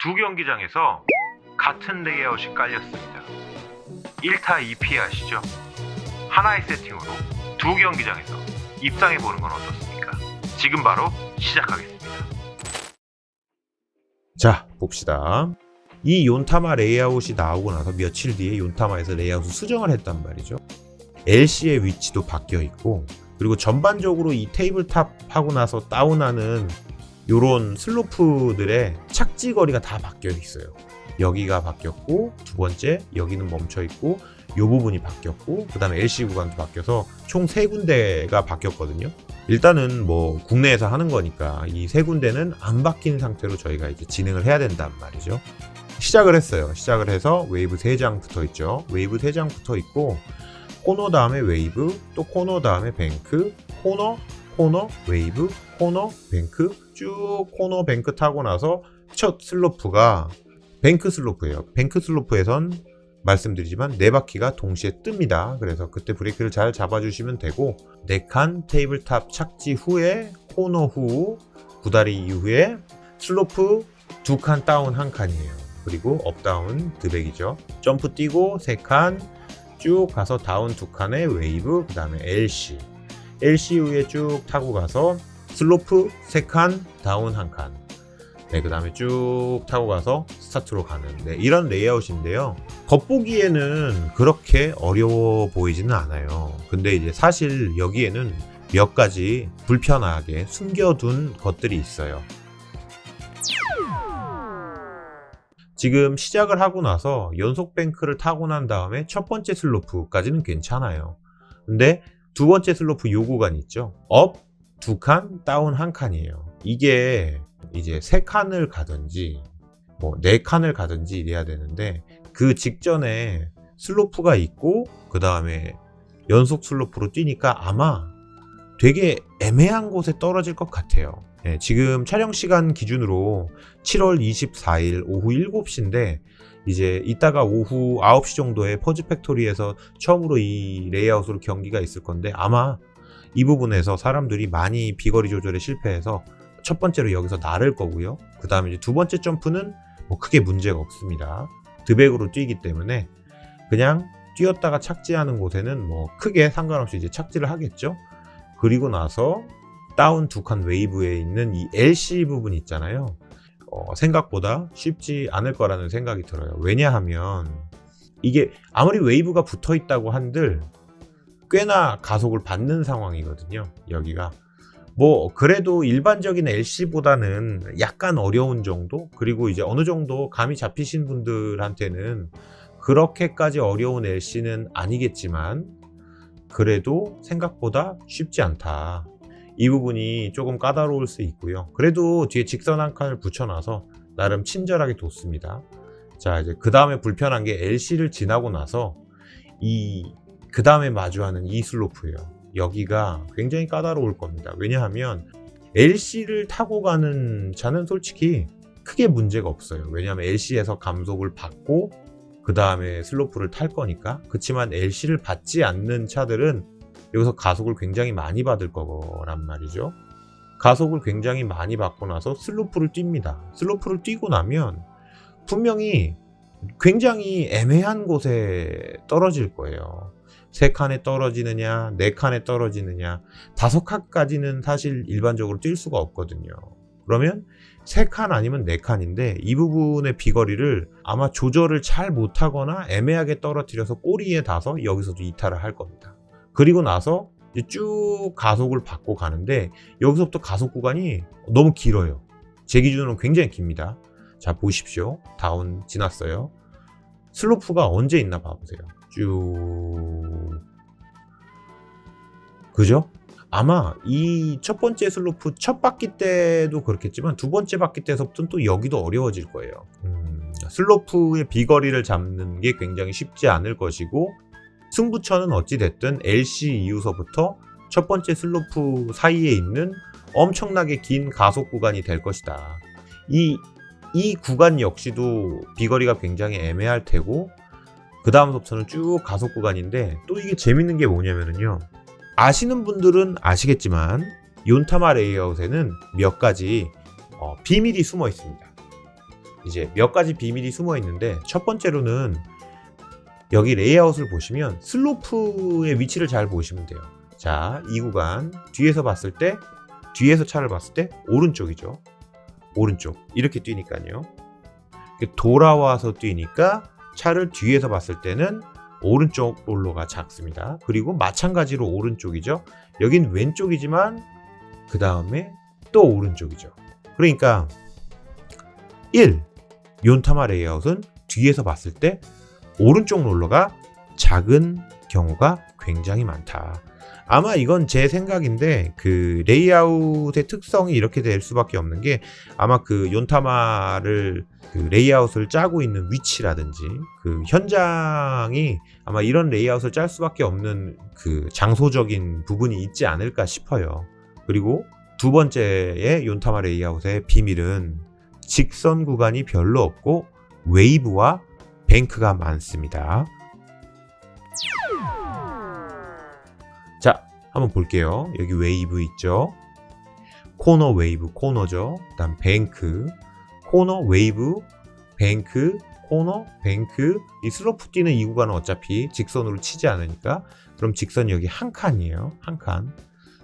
두 경기장에서 같은 레이아웃이 깔렸습니다. 1타 2피 아시죠? 하나의 세팅으로 두 경기장에서 입상해보는 건 어떻습니까? 지금 바로 시작하겠습니다. 자, 봅시다. 이 욘타마 레이아웃이 나오고 나서 며칠 뒤에 욘타마에서 레이아웃을 수정을 했단 말이죠. LC의 위치도 바뀌어 있고, 그리고 전반적으로 이 테이블탑 하고 나서 다운하는 요런 슬로프들의 착지 거리가 다 바뀌어 있어요. 여기가 바뀌었고, 두 번째 여기는 멈춰 있고, 요 부분이 바뀌었고, 그 다음에 LC 구간도 바뀌어서 총 3군데가 바뀌었거든요. 일단은 뭐 국내에서 하는 거니까 이 3군데는 안 바뀐 상태로 저희가 이제 진행을 해야 된단 말이죠. 시작을 했어요. 시작을 해서 웨이브 3장 붙어 있죠. 웨이브 3장 붙어 있고, 코너 다음에 웨이브, 또 코너 다음에 뱅크, 코너, 웨이브, 코너, 뱅크, 쭉 코너 뱅크 타고 나서 첫 슬로프가 뱅크 슬로프예요. 뱅크 슬로프에선 말씀드리지만 4바퀴가 동시에 뜹니다. 그래서 그때 브레이크를 잘 잡아주시면 되고, 4칸 테이블탑 착지 후에 코너 후 구다리 이후에 슬로프 2칸 다운 1칸이에요. 그리고 업다운 드백이죠. 점프 뛰고 3칸 쭉 가서 다운 2칸에 웨이브, 그 다음에 LC 후에 쭉 타고 가서 슬로프 3칸 다운 1칸, 네, 그 다음에 쭉 타고 가서 스타트로 가는, 네, 이런 레이아웃인데요. 겉보기에는 그렇게 어려워 보이지는 않아요. 근데 이제 사실 여기에는 몇 가지 불편하게 숨겨둔 것들이 있어요. 지금 시작을 하고 나서 연속 뱅크를 타고 난 다음에 첫 번째 슬로프까지는 괜찮아요. 근데 두 번째 슬로프 요 구간 있죠. 업 2칸, 다운 1칸이에요. 이게 이제 3칸을 가든지 뭐 4칸을 가든지 이래야 되는데, 그 직전에 슬로프가 있고 그 다음에 연속 슬로프로 뛰니까 아마 되게 애매한 곳에 떨어질 것 같아요. 네, 지금 촬영 시간 기준으로 7월 24일 오후 7시인데 이제 이따가 오후 9시 정도에 퍼즈 팩토리에서 처음으로 이 레이아웃으로 경기가 있을 건데, 아마 이 부분에서 사람들이 많이 비거리 조절에 실패해서 첫 번째로 여기서 나를 거고요. 그 다음에 이제 두 번째 점프는 뭐 크게 문제가 없습니다. 드백으로 뛰기 때문에 그냥 뛰었다가 착지하는 곳에는 뭐 크게 상관없이 이제 착지를 하겠죠. 그리고 나서 다운 2칸 웨이브에 있는 이 LC 부분 있잖아요. 생각보다 쉽지 않을 거라는 생각이 들어요. 왜냐하면 이게 아무리 웨이브가 붙어 있다고 한들 꽤나 가속을 받는 상황이거든요. 여기가 뭐 그래도 일반적인 LC보다는 약간 어려운 정도, 그리고 이제 어느 정도 감이 잡히신 분들한테는 그렇게까지 어려운 LC는 아니겠지만 그래도 생각보다 쉽지 않다. 이 부분이 조금 까다로울 수 있고요. 그래도 뒤에 직선 1칸을 붙여놔서 나름 친절하게 뒀습니다. 자, 이제 그 다음에 불편한 게 LC를 지나고 나서 그 다음에 마주하는 이 슬로프예요. 여기가 굉장히 까다로울 겁니다. 왜냐하면 LC를 타고 가는 차는 솔직히 크게 문제가 없어요. 왜냐하면 LC에서 감속을 받고 그 다음에 슬로프를 탈 거니까. 그렇지만 LC를 받지 않는 차들은 여기서 가속을 굉장히 많이 받을 거란 말이죠. 가속을 굉장히 많이 받고 나서 슬로프를 뜁니다. 슬로프를 뛰고 나면 분명히 굉장히 애매한 곳에 떨어질 거예요. 3칸에 떨어지느냐, 4칸에 떨어지느냐, 5칸까지는 사실 일반적으로 뛸 수가 없거든요. 그러면 3칸 아니면 4칸인데 이 부분의 비거리를 아마 조절을 잘 못하거나 애매하게 떨어뜨려서 꼬리에 닿아서 여기서도 이탈을 할 겁니다. 그리고 나서 이제 쭉 가속을 받고 가는데 여기서부터 가속 구간이 너무 길어요. 제 기준으로는 굉장히 깁니다. 자, 보십시오. 다운 지났어요. 슬로프가 언제 있나 봐보세요. 쭉, 그죠? 아마 이 첫 번째 슬로프 첫 바퀴 때도 그렇겠지만 두 번째 바퀴 때서부터는 또 여기도 어려워질 거예요. 슬로프의 비거리를 잡는 게 굉장히 쉽지 않을 것이고, 승부처는 어찌됐든 LC 이후서부터 첫 번째 슬로프 사이에 있는 엄청나게 긴 가속 구간이 될 것이다. 이 구간 역시도 비거리가 굉장히 애매할 테고, 그 다음부터는 쭉 가속 구간인데, 또 이게 재밌는 게 뭐냐면요, 아시는 분들은 아시겠지만 욘타마 레이아웃에는 몇 가지 비밀이 숨어 있습니다. 이제 몇 가지 비밀이 숨어 있는데, 첫 번째로는 여기 레이아웃을 보시면 슬로프의 위치를 잘 보시면 돼요. 자, 이 구간 뒤에서 봤을 때, 뒤에서 차를 봤을 때 오른쪽이죠. 오른쪽 이렇게 뛰니까요. 돌아와서 뛰니까 차를 뒤에서 봤을 때는 오른쪽 롤러가 작습니다. 그리고 마찬가지로 오른쪽이죠. 여긴 왼쪽이지만 그 다음에 또 오른쪽이죠. 그러니까 1. 윤타마 레이아웃은 뒤에서 봤을 때 오른쪽 롤러가 작은 경우가 굉장히 많다. 아마 이건 제 생각인데, 그 레이아웃의 특성이 이렇게 될 수밖에 없는 게, 아마 그 윤타마를 그 레이아웃을 짜고 있는 위치라든지 그 현장이 아마 이런 레이아웃을 짤 수밖에 없는 그 장소적인 부분이 있지 않을까 싶어요. 그리고 두 번째의 윤타마 레이아웃의 비밀은 직선 구간이 별로 없고 웨이브와 뱅크가 많습니다. 자, 한번 볼게요. 여기 웨이브 있죠. 코너 웨이브, 코너죠. 그다음 뱅크, 코너 웨이브, 뱅크, 코너, 뱅크. 이 슬로프 뛰는 이 구간은 어차피 직선으로 치지 않으니까, 그럼 직선이 여기 한 칸이에요. 한 칸.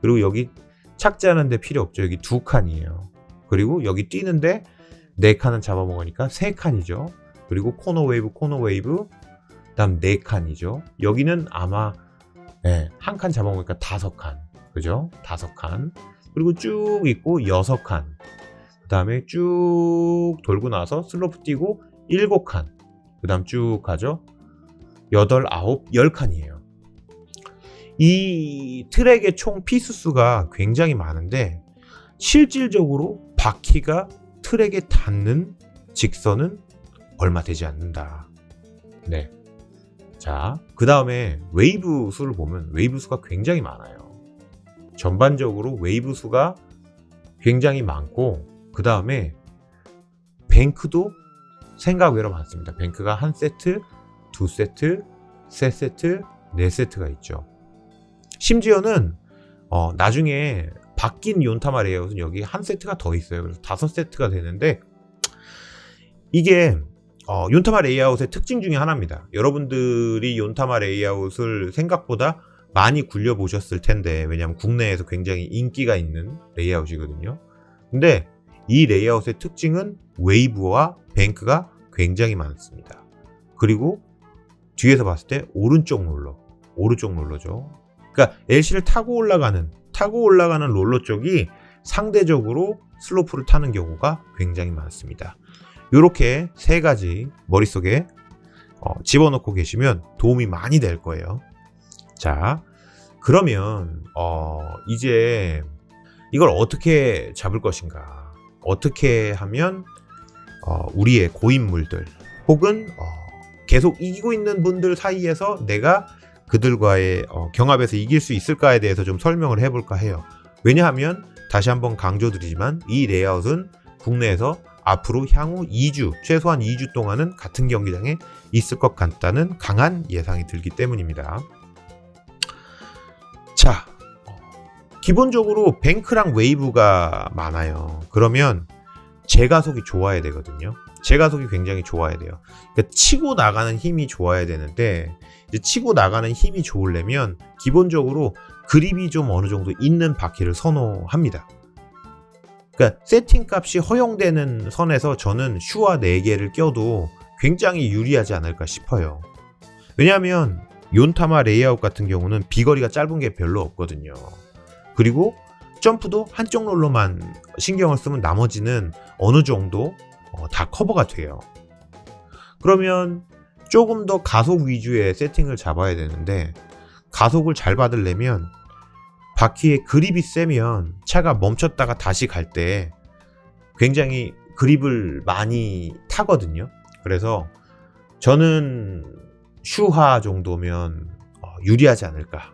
그리고 여기 착지하는데 필요 없죠. 여기 두 칸이에요. 그리고 여기 뛰는데 네 칸은 잡아먹으니까 세 칸이죠. 그리고 코너 웨이브, 그다음 네 칸이죠. 여기는 아마 한 칸 잡아먹으니까 다섯 칸, 그죠? 다섯 칸. 그리고 쭉 있고 여섯 칸. 그 다음에 쭉 돌고 나서 슬로프 뛰고 일곱 칸. 그 다음 쭉 가죠. 여덟, 아홉, 열 칸이에요. 이 트랙의 총 피스 수가 굉장히 많은데, 실질적으로 바퀴가 트랙에 닿는 직선은 얼마 되지 않는다. 네. 자, 그 다음에 웨이브 수를 보면 웨이브 수가 굉장히 많아요. 전반적으로 웨이브 수가 굉장히 많고, 그 다음에 뱅크도 생각 외로 많습니다. 뱅크가 한 세트, 두 세트, 세 세트, 네 세트가 있죠. 심지어는 나중에 바뀐 윤타마 레이아웃은 여기 한 세트가 더 있어요. 그래서 다섯 세트가 되는데, 이게 윤타마 레이아웃의 특징 중에 하나입니다. 여러분들이 윤타마 레이아웃을 생각보다 많이 굴려보셨을 텐데, 왜냐하면 국내에서 굉장히 인기가 있는 레이아웃이거든요. 근데 이 레이아웃의 특징은 웨이브와 뱅크가 굉장히 많습니다. 그리고 뒤에서 봤을 때 오른쪽 롤러죠. 그러니까 LC를 타고 올라가는 롤러 쪽이 상대적으로 슬로프를 타는 경우가 굉장히 많습니다. 이렇게 세 가지 머릿속에 집어넣고 계시면 도움이 많이 될 거예요. 자, 그러면 이제 이걸 어떻게 잡을 것인가? 어떻게 하면 우리의 고인물들 혹은 계속 이기고 있는 분들 사이에서 내가 그들과의 경합에서 이길 수 있을까에 대해서 좀 설명을 해볼까 해요. 왜냐하면 다시 한번 강조드리지만 이 레이아웃은 국내에서 앞으로 향후 2주, 최소한 2주 동안은 같은 경기장에 있을 것 같다는 강한 예상이 들기 때문입니다. 자, 기본적으로 뱅크랑 웨이브가 많아요. 그러면 제가속이 좋아야 되거든요. 제가속이 굉장히 좋아야 돼요. 그러니까 치고 나가는 힘이 좋아야 되는데, 이제 치고 나가는 힘이 좋으려면 기본적으로 그립이 좀 어느 정도 있는 바퀴를 선호합니다. 그러니까 세팅 값이 허용되는 선에서 저는 슈와 4개를 껴도 굉장히 유리하지 않을까 싶어요. 왜냐하면 윤타마 레이아웃 같은 경우는 비거리가 짧은 게 별로 없거든요. 그리고 점프도 한쪽 롤러만 신경을 쓰면 나머지는 어느 정도 다 커버가 돼요. 그러면 조금 더 가속 위주의 세팅을 잡아야 되는데, 가속을 잘 받으려면 바퀴에 그립이 세면 차가 멈췄다가 다시 갈 때 굉장히 그립을 많이 타거든요. 그래서 저는 슈하 정도면 유리하지 않을까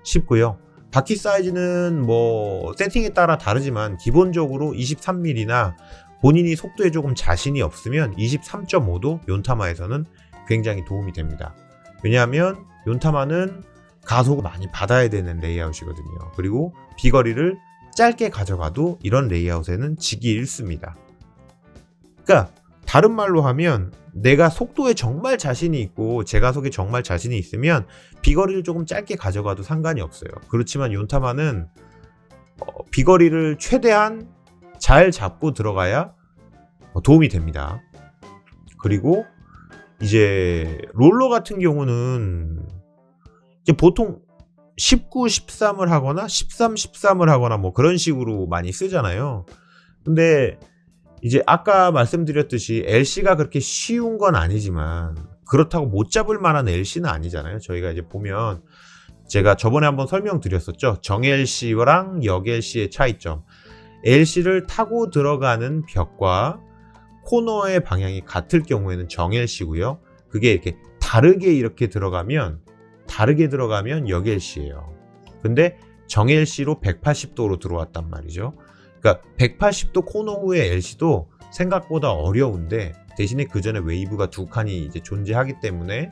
싶고요. 바퀴 사이즈는 뭐 세팅에 따라 다르지만 기본적으로 23mm나 본인이 속도에 조금 자신이 없으면 23.5도 윤타마에서는 굉장히 도움이 됩니다. 왜냐하면 윤타마는 가속을 많이 받아야 되는 레이아웃이거든요. 그리고 비거리를 짧게 가져가도 이런 레이아웃에는 지기 일쑤입니다. 그러니까 다른 말로 하면 내가 속도에 정말 자신이 있고 제가속에 정말 자신이 있으면 비거리를 조금 짧게 가져가도 상관이 없어요. 그렇지만 윤타마는 비거리를 최대한 잘 잡고 들어가야 도움이 됩니다. 그리고 이제 롤러 같은 경우는 이제 보통 19, 13을 하거나 13, 13을 하거나 뭐 그런 식으로 많이 쓰잖아요. 근데 이제 아까 말씀드렸듯이 LC가 그렇게 쉬운 건 아니지만 그렇다고 못 잡을 만한 LC는 아니잖아요. 저희가 이제 보면 제가 저번에 한번 설명드렸었죠. 정 LC랑 역 LC의 차이점. LC를 타고 들어가는 벽과 코너의 방향이 같을 경우에는 정 LC고요. 그게 이렇게 다르게 들어가면 역 LC예요. 근데 정 LC로 180도로 들어왔단 말이죠. 그러니까 180도 코너 후의 LC도 생각보다 어려운데 대신에 그 전에 웨이브가 두 칸이 이제 존재하기 때문에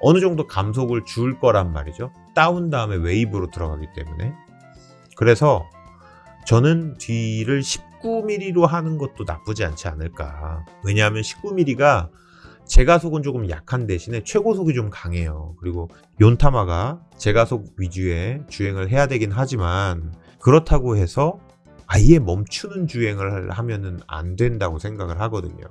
어느 정도 감속을 줄 거란 말이죠. 다운 다음에 웨이브로 들어가기 때문에. 그래서 저는 뒤를 19mm로 하는 것도 나쁘지 않지 않을까. 왜냐하면 19mm가 제가속은 조금 약한 대신에 최고속이 좀 강해요. 그리고 윤타마가 제가속 위주의 주행을 해야 되긴 하지만 그렇다고 해서 아예 멈추는 주행을 하면은 안 된다고 생각을 하거든요.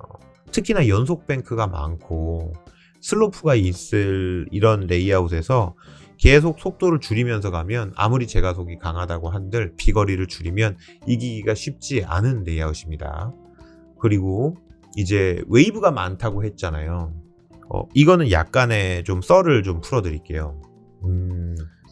특히나 연속 뱅크가 많고 슬로프가 있을 이런 레이아웃에서 계속 속도를 줄이면서 가면 아무리 제가속이 강하다고 한들 비거리를 줄이면 이기기가 쉽지 않은 레이아웃입니다. 그리고 이제 웨이브가 많다고 했잖아요. 이거는 약간의 좀 썰을 좀 풀어드릴게요.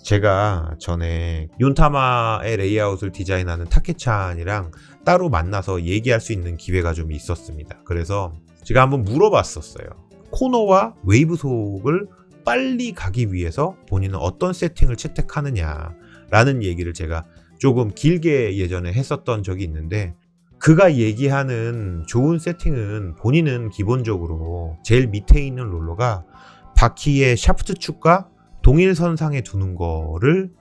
제가 전에 윤타마의 레이아웃을 디자인하는 타케찬이랑 따로 만나서 얘기할 수 있는 기회가 좀 있었습니다. 그래서 제가 한번 물어봤었어요. 코너와 웨이브 속을 빨리 가기 위해서 본인은 어떤 세팅을 채택하느냐 라는 얘기를 제가 조금 길게 예전에 했었던 적이 있는데 그가 얘기하는 좋은 세팅은 본인은 기본적으로 제일 밑에 있는 롤러가 바퀴의 샤프트 축과 동일선상에 두는 거를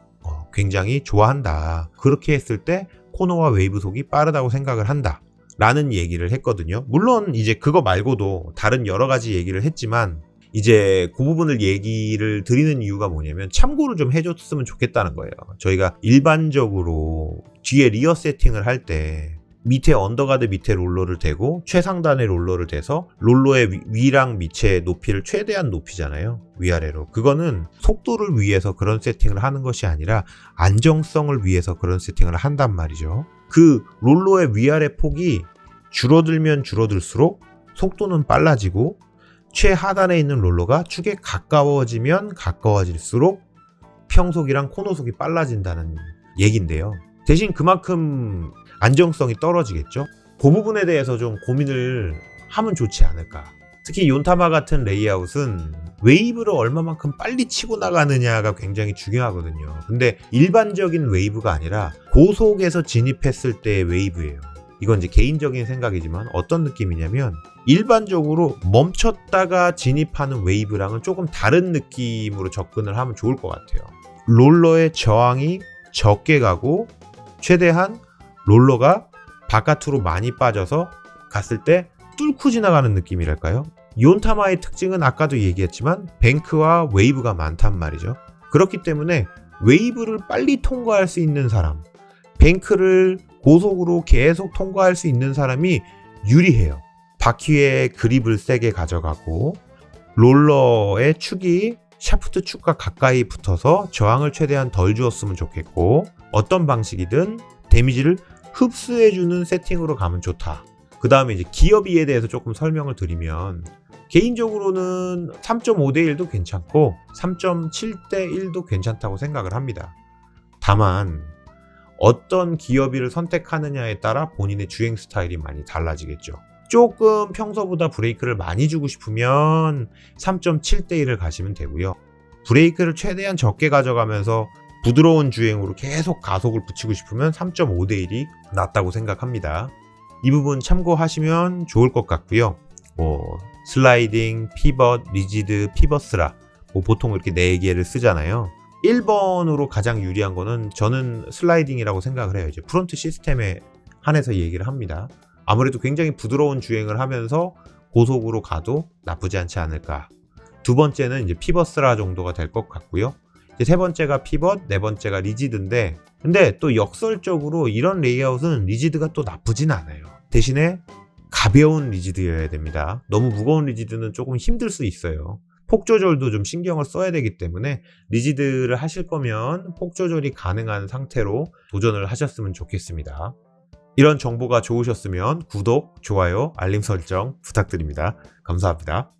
굉장히 좋아한다. 그렇게 했을 때 코너와 웨이브 속이 빠르다고 생각을 한다. 라는 얘기를 했거든요. 물론 이제 그거 말고도 다른 여러 가지 얘기를 했지만 이제 그 부분을 얘기를 드리는 이유가 뭐냐면 참고를 좀 해줬으면 좋겠다는 거예요. 저희가 일반적으로 뒤에 리어 세팅을 할 때 밑에 언더가드 밑에 롤러를 대고 최상단에 롤러를 대서 롤러의 위랑 밑의 높이를 최대한 높이잖아요. 위아래로. 그거는 속도를 위해서 그런 세팅을 하는 것이 아니라 안정성을 위해서 그런 세팅을 한단 말이죠. 그 롤러의 위아래 폭이 줄어들면 줄어들수록 속도는 빨라지고 최하단에 있는 롤러가 축에 가까워지면 가까워질수록 평속이랑 코너속이 빨라진다는 얘기인데요. 대신 그만큼 안정성이 떨어지겠죠. 그 부분에 대해서 좀 고민을 하면 좋지 않을까. 특히 윤타마 같은 레이아웃은 웨이브를 얼마만큼 빨리 치고 나가느냐가 굉장히 중요하거든요. 근데 일반적인 웨이브가 아니라 고속에서 진입했을 때의 웨이브예요. 이건 이제 개인적인 생각이지만 어떤 느낌이냐면 일반적으로 멈췄다가 진입하는 웨이브랑은 조금 다른 느낌으로 접근을 하면 좋을 것 같아요. 롤러의 저항이 적게 가고 최대한 롤러가 바깥으로 많이 빠져서 갔을 때 뚫고 지나가는 느낌이랄까요? 윤타마의 특징은 아까도 얘기했지만 뱅크와 웨이브가 많단 말이죠. 그렇기 때문에 웨이브를 빨리 통과할 수 있는 사람, 뱅크를 고속으로 계속 통과할 수 있는 사람이 유리해요. 바퀴의 그립을 세게 가져가고 롤러의 축이 샤프트 축과 가까이 붙어서 저항을 최대한 덜 주었으면 좋겠고 어떤 방식이든 데미지를 흡수해주는 세팅으로 가면 좋다. 그 다음에 이제 기어비에 대해서 조금 설명을 드리면 개인적으로는 3.5대1도 괜찮고 3.7대1도 괜찮다고 생각을 합니다. 다만 어떤 기어비를 선택하느냐에 따라 본인의 주행 스타일이 많이 달라지겠죠. 조금 평소보다 브레이크를 많이 주고 싶으면 3.7대1을 가시면 되고요. 브레이크를 최대한 적게 가져가면서 부드러운 주행으로 계속 가속을 붙이고 싶으면 3.5대1이 낫다고 생각합니다. 이 부분 참고하시면 좋을 것 같고요. 슬라이딩, 피벗, 리지드, 피벗스라 보통 이렇게 4개를 쓰잖아요. 1번으로 가장 유리한 거는 저는 슬라이딩이라고 생각을 해요. 이제 프론트 시스템에 한해서 얘기를 합니다. 아무래도 굉장히 부드러운 주행을 하면서 고속으로 가도 나쁘지 않지 않을까. 두 번째는 이제 피벗스라 정도가 될 것 같고요. 이제 세 번째가 피벗, 네 번째가 리지드인데, 근데 또 역설적으로 이런 레이아웃은 리지드가 또 나쁘진 않아요. 대신에 가벼운 리지드여야 됩니다. 너무 무거운 리지드는 조금 힘들 수 있어요. 폭 조절도 좀 신경을 써야 되기 때문에 리지드를 하실 거면 폭 조절이 가능한 상태로 도전을 하셨으면 좋겠습니다. 이런 정보가 좋으셨으면 구독, 좋아요, 알림 설정 부탁드립니다. 감사합니다.